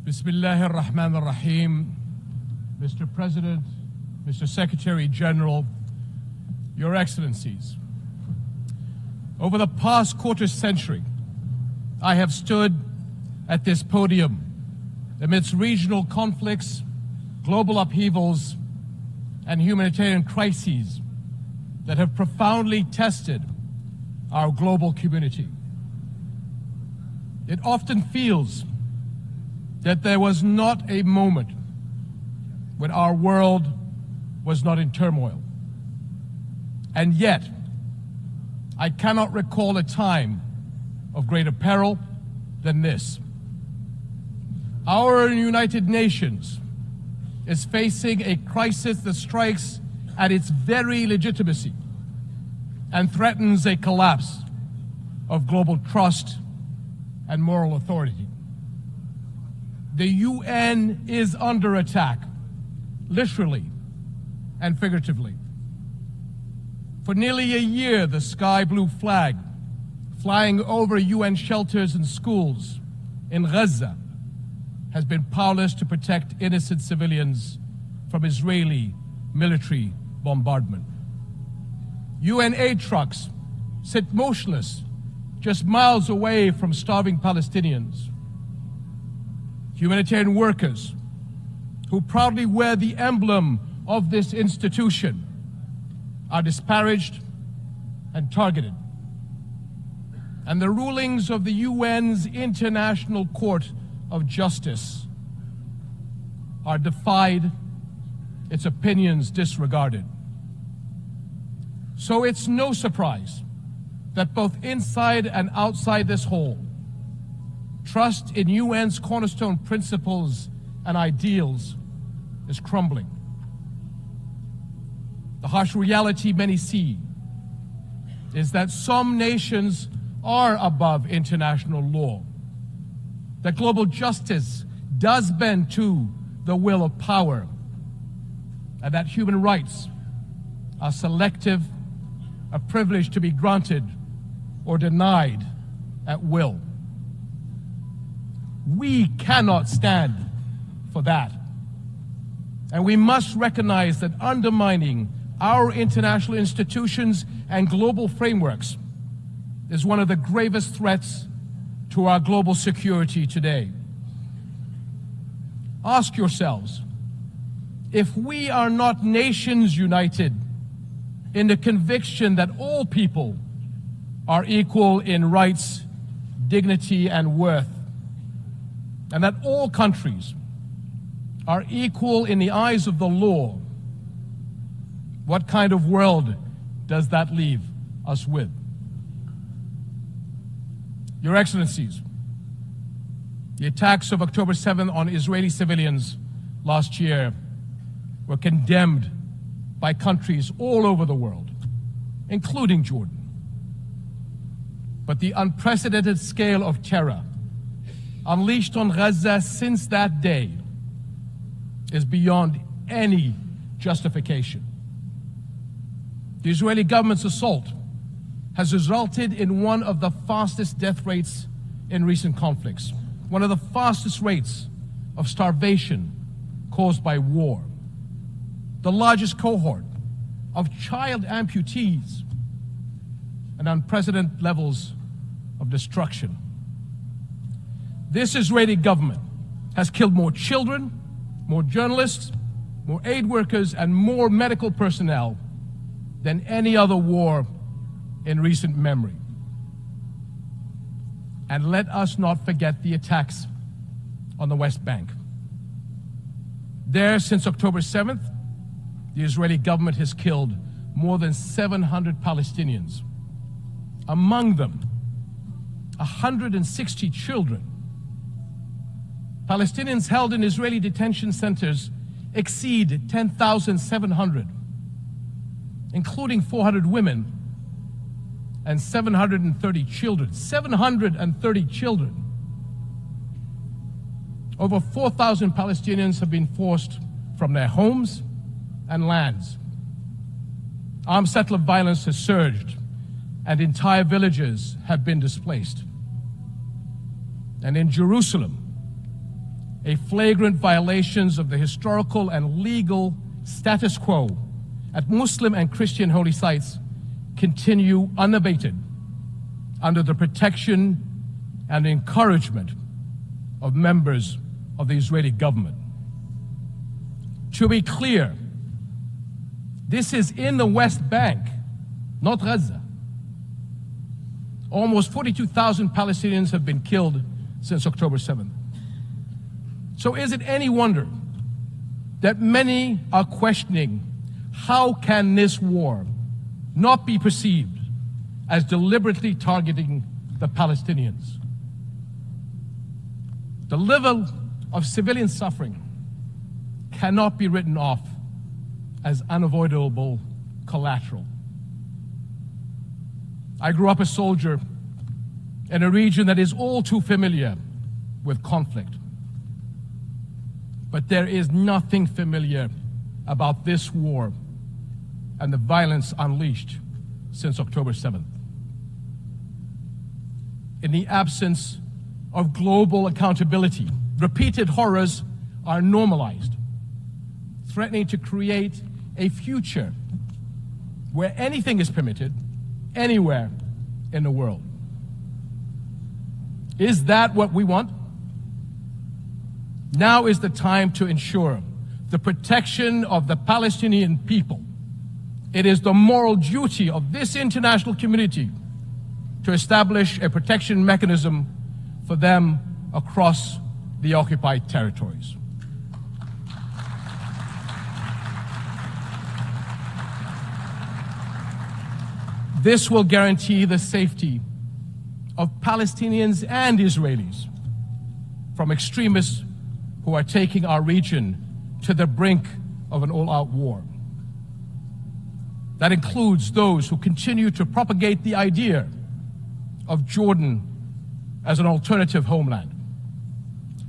Bismillahir Rahmanir Rahim. Mr. President, Mr. Secretary General, Your Excellencies. Over the past quarter century, I have stood at this podium amidst regional conflicts, global upheavals, and humanitarian crises that have profoundly tested our global community. It often feels that there was not a moment when our world was not in turmoil. And yet, I cannot recall a time of greater peril than this. Our United Nations is facing a crisis that strikes at its very legitimacy and threatens a collapse of global trust and moral authority. The UN is under attack, literally and figuratively. For nearly a year, the sky blue flag flying over UN shelters and schools in Gaza has been powerless to protect innocent civilians from Israeli military bombardment. UN aid trucks sit motionless just miles away from starving Palestinians. Humanitarian workers who proudly wear the emblem of this institution are disparaged and targeted. And the rulings of the UN's International Court of Justice are defied, its opinions disregarded. So it's no surprise that both inside and outside this hall, trust in UN's cornerstone principles and ideals is crumbling. The harsh reality many see is that some nations are above international law, that global justice does bend to the will of power, and that human rights are selective, a privilege to be granted or denied at will. We cannot stand for that. And we must recognize that undermining our international institutions and global frameworks is one of the gravest threats to our global security today. Ask yourselves, if we are not nations united in the conviction that all people are equal in rights, dignity, and worth, and that all countries are equal in the eyes of the law, what kind of world does that leave us with? Your Excellencies, the attacks of October 7th on Israeli civilians last year were condemned by countries all over the world, including Jordan. But the unprecedented scale of terror unleashed on Gaza since that day is beyond any justification. The Israeli government's assault has resulted in one of the fastest death rates in recent conflicts, one of the fastest rates of starvation caused by war, the largest cohort of child amputees, and unprecedented levels of destruction. This Israeli government has killed more children, more journalists, more aid workers, and more medical personnel than any other war in recent memory. And let us not forget the attacks on the West Bank. There, since October 7th, the Israeli government has killed more than 700 Palestinians. Among them, 160 children. Palestinians held in Israeli detention centers exceed 10,700, including 400 women and 730 children. 730 children. Over 4,000 Palestinians have been forced from their homes and lands. Armed settler violence has surged, and entire villages have been displaced. And in Jerusalem, a flagrant violations of the historical and legal status quo at Muslim and Christian holy sites continue unabated under the protection and encouragement of members of the Israeli government. To be clear, this is in the West Bank, not Gaza. Almost 42,000 Palestinians have been killed since October 7th. So is it any wonder that many are questioning how can this war not be perceived as deliberately targeting the Palestinians? The level of civilian suffering cannot be written off as unavoidable collateral. I grew up a soldier in a region that is all too familiar with conflict. But there is nothing familiar about this war and the violence unleashed since October 7th. In the absence of global accountability, repeated horrors are normalized, threatening to create a future where anything is permitted anywhere in the world. Is that what we want? Now is the time to ensure the protection of the Palestinian people. It is the moral duty of this international community to establish a protection mechanism for them across the occupied territories. This will guarantee the safety of Palestinians and Israelis from extremists who are taking our region to the brink of an all-out war. That includes those who continue to propagate the idea of Jordan as an alternative homeland.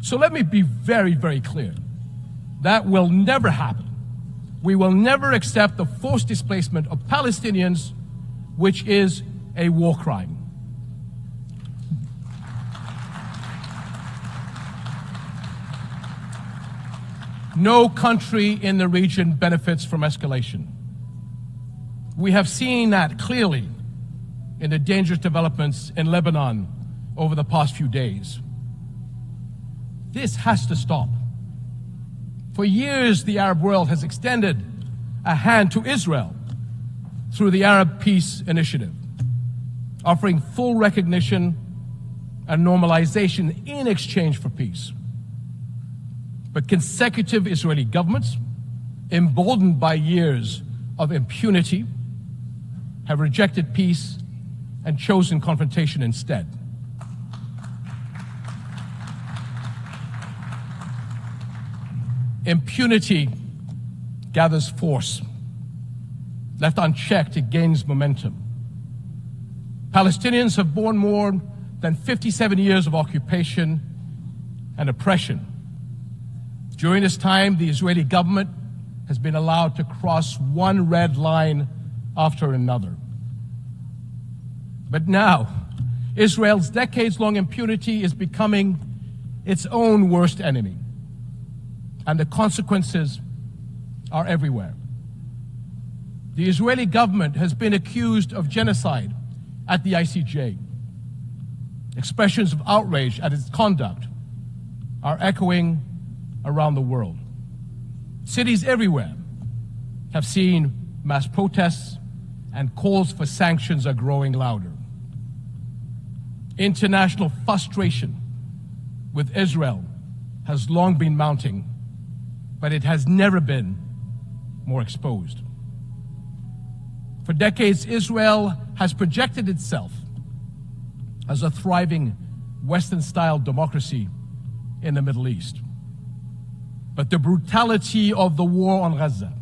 So let me be very, very clear. That will never happen. We will never accept the forced displacement of Palestinians, which is a war crime. No country in the region benefits from escalation. We have seen that clearly in the dangerous developments in Lebanon over the past few days. This has to stop. For years, the Arab world has extended a hand to Israel through the Arab Peace Initiative, offering full recognition and normalization in exchange for peace. But consecutive Israeli governments, emboldened by years of impunity, have rejected peace and chosen confrontation instead. Impunity gathers force. Left unchecked, it gains momentum. Palestinians have borne more than 57 years of occupation and oppression. During this time, the Israeli government has been allowed to cross one red line after another. But now, Israel's decades-long impunity is becoming its own worst enemy, and the consequences are everywhere. The Israeli government has been accused of genocide at the ICJ. Expressions of outrage at its conduct are echoing around the world. Cities everywhere have seen mass protests, and calls for sanctions are growing louder. International frustration with Israel has long been mounting, but it has never been more exposed. For decades, Israel has projected itself as a thriving Western-style democracy in the Middle East. But the brutality of the war on Gaza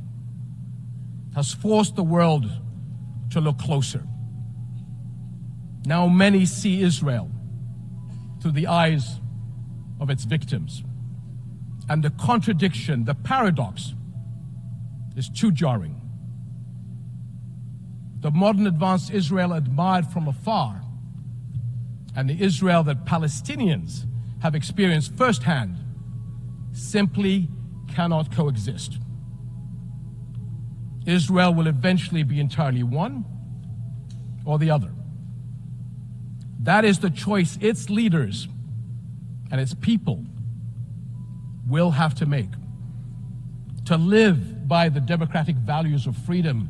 has forced the world to look closer. Now many see Israel through the eyes of its victims. And the contradiction, the paradox, is too jarring. The modern advanced Israel admired from afar, and the Israel that Palestinians have experienced firsthand, simply cannot coexist. Israel will eventually be entirely one or the other. That is the choice its leaders and its people will have to make. To live by the democratic values of freedom,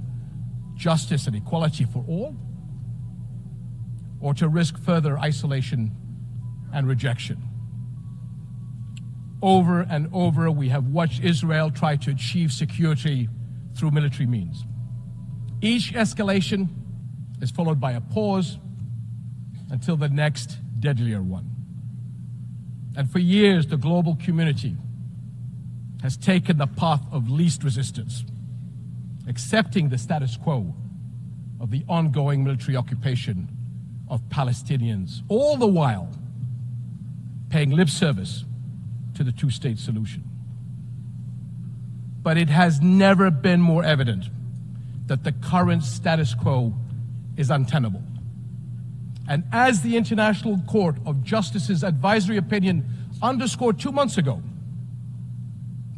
justice, and equality for all, or to risk further isolation and rejection. Over and over, we have watched Israel try to achieve security through military means. Each escalation is followed by a pause until the next deadlier one. And for years, the global community has taken the path of least resistance, accepting the status quo of the ongoing military occupation of Palestinians, all the while paying lip service to the two-state solution. But it has never been more evident that the current status quo is untenable. And as the International Court of Justice's advisory opinion underscored 2 months ago,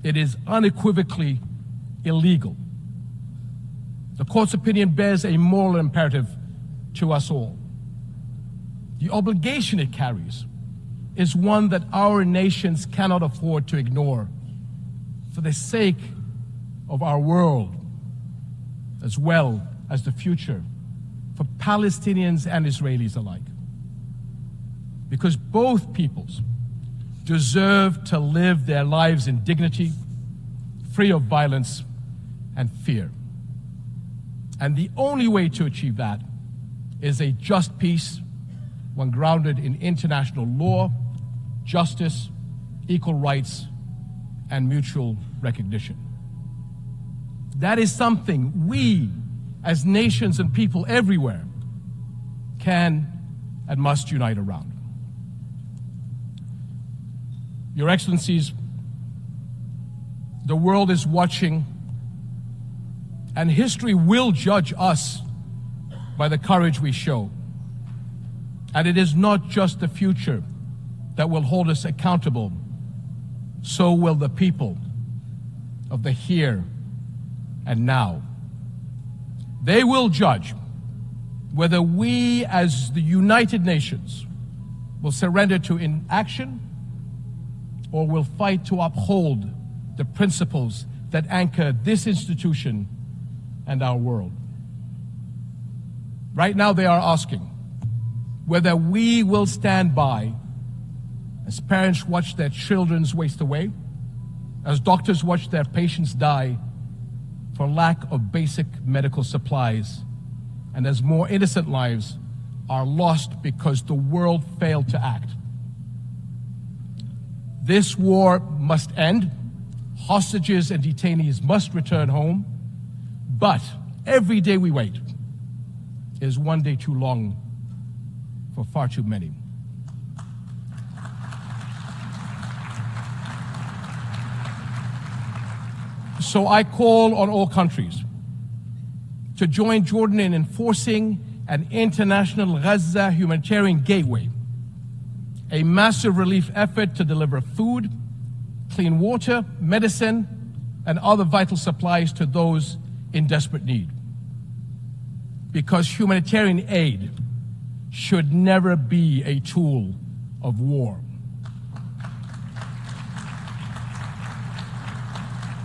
it is unequivocally illegal. The court's opinion bears a moral imperative to us all. The obligation it carries is one that our nations cannot afford to ignore for the sake of our world, as well as the future for Palestinians and Israelis alike. Because both peoples deserve to live their lives in dignity, free of violence and fear. And the only way to achieve that is a just peace, one grounded in international law, justice, equal rights, and mutual recognition. That is something we, as nations and people everywhere, can and must unite around. Your Excellencies, the world is watching, and history will judge us by the courage we show. And it is not just the future that will hold us accountable, so will the people of the here and now. They will judge whether we as the United Nations will surrender to inaction or will fight to uphold the principles that anchor this institution and our world. Right now they are asking whether we will stand by as parents watch their children waste away, as doctors watch their patients die for lack of basic medical supplies, and as more innocent lives are lost because the world failed to act. This war must end. Hostages and detainees must return home. But every day we wait is one day too long for far too many. So I call on all countries to join Jordan in enforcing an international Gaza humanitarian gateway, a massive relief effort to deliver food, clean water, medicine, and other vital supplies to those in desperate need. Because humanitarian aid should never be a tool of war.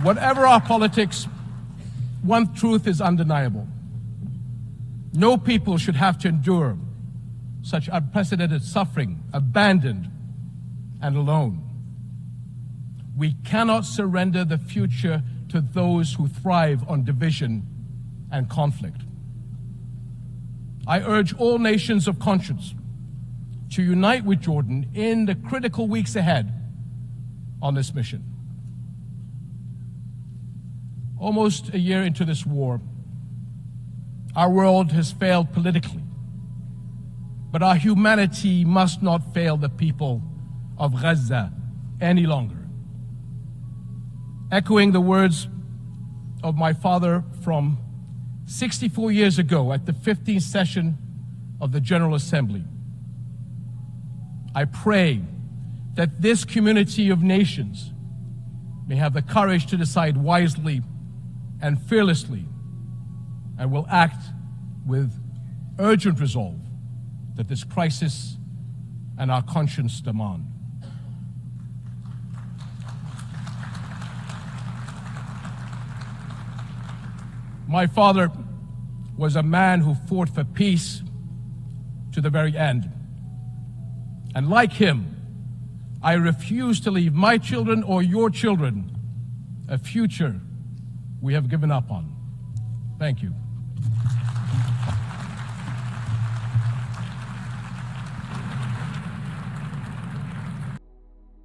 Whatever our politics, one truth is undeniable. No people should have to endure such unprecedented suffering, abandoned and alone. We cannot surrender the future to those who thrive on division and conflict. I urge all nations of conscience to unite with Jordan in the critical weeks ahead on this mission. Almost a year into this war, our world has failed politically, but our humanity must not fail the people of Gaza any longer. Echoing the words of my father from 64 years ago at the 15th session of the General Assembly, I pray that this community of nations may have the courage to decide wisely and fearlessly, and will act with urgent resolve that this crisis and our conscience demand. My father was a man who fought for peace to the very end. And like him, I refuse to leave my children or your children a future we have given up on. Thank you.